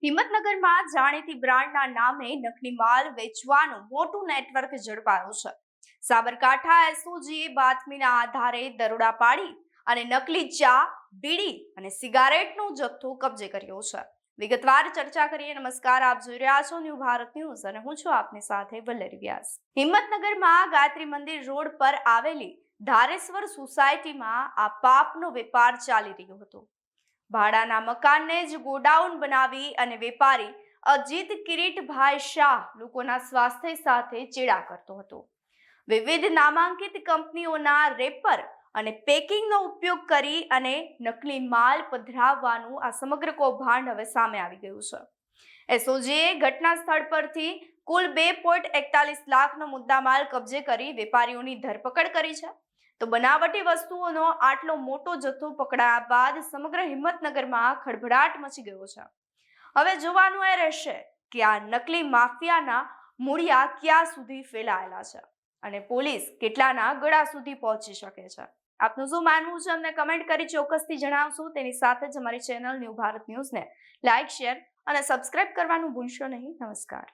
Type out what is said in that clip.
હિંમતનગરમાં જાણીતી બ્રાન્ડના નામે નકલી માલ વેચવાનું મોટું નેટવર્ક ઝડપાયું છે. સાબરકાંઠા એસઓજીએ બાતમીના આધારે દરોડા પાડી અને નકલી ચા, બીડી અને સિગારેટનો જથ્થો કબજે કર્યો છે. વિગતવાર ચર્ચા કરીએ. નમસ્કાર, આપ જોઈ રહ્યા છો ન્યૂ ભારત ન્યૂઝ અને હું છું આપની સાથે વલ્લરી વ્યાસ. હિંમતનગરમાં ગાયત્રી મંદિર રોડ પર આવેલી ધારેશ્વર સોસાયટીમાં આ પાપનો વેપાર ચાલી રહ્યો હતો. ભાડાના મકાનને જ ગોડાઉન બનાવી અને વેપારી અજીત કિરીટભાઈ શાહ લોકોના સ્વાસ્થ્ય સાથે ચેડા કરતો હતો. વિવિધ નામાંકિત કંપનીઓના રેપર અને પેકિંગનો ઉપયોગ કરી અને નકલી માલ પધરાવવાનું આ સમગ્ર કૌભાંડ હવે સામે આવી ગયું છે. એસઓજીએ ઘટના સ્થળ પરથી કુલ 2.41 લાખનો મુદ્દામાલ કબજે કરી વેપારીઓની ધરપકડ કરી છે. તો બનાવટી વસ્તુઓનો આટલો મોટો જથ્થો પકડાયા બાદ સમગ્ર હિંમતનગરમાં ખળભળાટ મચી ગયો છે. હવે જોવાનું એ રહેશે કે આ નકલી માફિયાના મૂળિયા ક્યાં સુધી ફેલાયેલા છે અને પોલીસ કેટલાના ગળા સુધી પહોંચી શકે છે. આપનું શું માનવું છે અમને કમેન્ટ કરી ચોક્કસથી જણાવશું. તેની સાથે જ અમારી ચેનલ ન્યૂ ભારત ન્યૂઝને લાઇક, શેર અને સબસ્ક્રાઇબ કરવાનું ભૂલશો નહીં. નમસ્કાર.